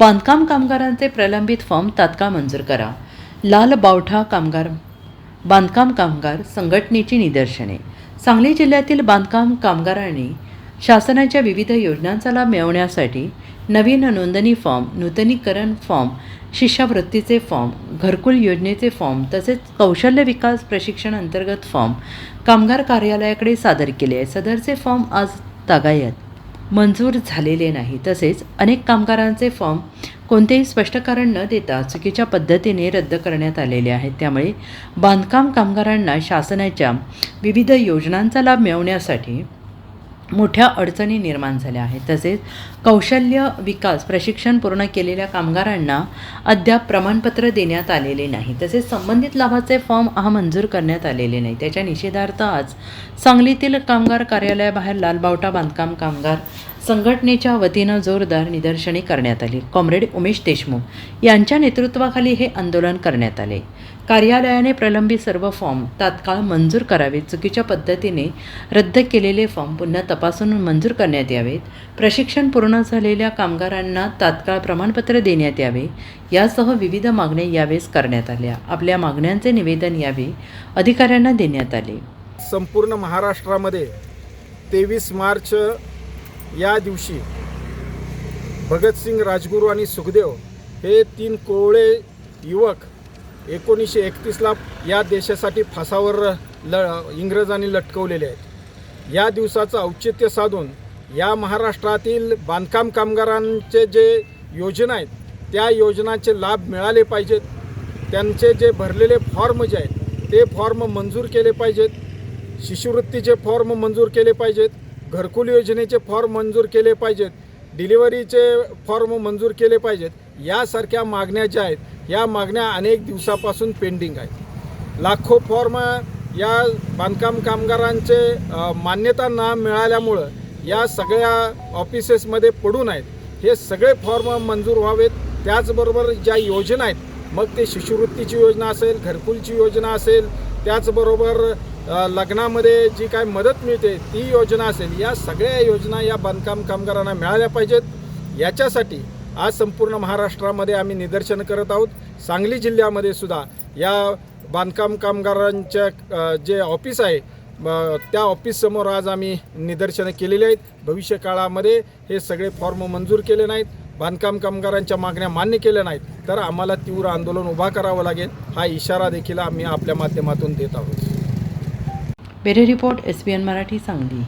बांधकाम कामगारांचे प्रलंबित फॉर्म तात्काळ मंजूर करा. लाल बावठा बांधकाम कामगार संघटनेची निदर्शने. सांगली जिल्ह्यातील बांधकाम कामगारांनी शासनाच्या विविध योजनांचा लाभ मिळवण्यासाठी नवीन नोंदणी फॉर्म, नूतनीकरण फॉर्म, शिष्यवृत्तीचे फॉर्म, घरकुल योजनेचे फॉर्म तसेच कौशल्य विकास प्रशिक्षण अंतर्गत फॉर्म कामगार कार्यालयाकडे सादर केले आहे. सदरचे फॉर्म आज तागायत मंजूर झालेले नाही. तसेच अनेक कामगारांचे फॉर्म कोणतेही स्पष्टीकरण न देता चुकीच्या पद्धतीने रद्द करण्यात आलेले आहेत. त्यामुळे बांधकाम कामगारांना शासनाच्या विविध योजनांचा लाभ मिळवण्यासाठी मोठ्या अडचणी निर्माण झाल्या आहेत. तसेच कौशल्य विकास प्रशिक्षण पूर्ण केलेल्या कामगारांना अद्याप प्रमाणपत्र देण्यात आलेले नाही. तसेच संबंधित लाभाचे फॉर्म मंजूर करण्यात आलेले नाही. त्याच्या निषेधार्थ आज सांगलीतील कामगार कार्यालयाबाहेर लालबावटा बांधकाम कामगार संघटनेच्या वतीनं जोरदार निदर्शने करण्यात आली. कॉम्रेड उमेश देशमुख यांच्या नेतृत्वाखाली हे आंदोलन करण्यात आले. कार्यालयाने प्रलंबित सर्व फॉर्म तात्काळ मंजूर करावेत. चुकीच्या पद्धतीने रद्द केलेले फॉर्म पुन्हा तपासून मंजूर करण्यात यावेत. प्रशिक्षण पूर्ण झालेल्या कामगारांना तात्काळ प्रमाणपत्र देण्यात यावे यासह विविध मागण्या यावेळेस करण्यात आल्या. आपल्या मागण्यांचे निवेदन यावे अधिकाऱ्यांना देण्यात आले. संपूर्ण महाराष्ट्रामध्ये 23 मार्च या दिवशी भगतसिंग, राजगुरू आणि सुखदेव हे 3 कोवळे युवक 1931ला या देशासाठी फासावर इंग्रजांनी लटकवलेले आहेत. या दिवसाचं औचित्य साधून या महाराष्ट्रातील बांधकाम कामगारांचे जे योजना आहेत त्या योजनांचे लाभ मिळाले पाहिजेत. त्यांचे जे भरलेले फॉर्म जे आहेत ते फॉर्म मंजूर केले पाहिजेत. शिष्यवृत्तीचे फॉर्म मंजूर केले पाहिजेत. घरकुल योजनेचे फॉर्म मंजूर केले पाहिजेत. डिलिव्हरीचे फॉर्म मंजूर केले पाहिजेत. यासारख्या मागण्या ज्या आहेत या मागण्या अनेक दिवसापासून पेंडिंग आहेत. लाखो फॉर्म या बांधकाम कामगारांचे मान्यता न मिळाल्यामुळं या सगळ्या ऑफिसेसमध्ये पडून आहेत. हे सगळे फॉर्म मंजूर व्हावेत. त्याचबरोबर ज्या योजना आहेत मग ते शिष्यवृत्तीची योजना असेल, घरकुलची योजना असेल, त्याचबरोबर लग्नामध्ये जी काय मदत मिळते ती योजना असेल, या सगळ्या योजना या बांधकाम कामगारांना मिळाल्या पाहिजेत. याच्यासाठी आज संपूर्ण महाराष्ट्रामध्ये आम्ही निदर्शन करत आहोत. सांगली जिल्ह्यामध्ये सुद्धा या बांधकाम कामगारांच्या जे ऑफिस आहे त्या ऑफिससमोर आज आम्ही निदर्शनं केलेली आहेत. भविष्य काळामध्ये हे सगळे फॉर्म मंजूर केले नाहीत, बांधकाम कामगारांच्या मागण्या मान्य केल्या नाहीत तर आम्हाला तीव्र आंदोलन उभा करावं लागेल. हा इशारा देखील आम्ही आपल्या माध्यमातून देत आहोत. Bureau report SBN Marathi Sangli.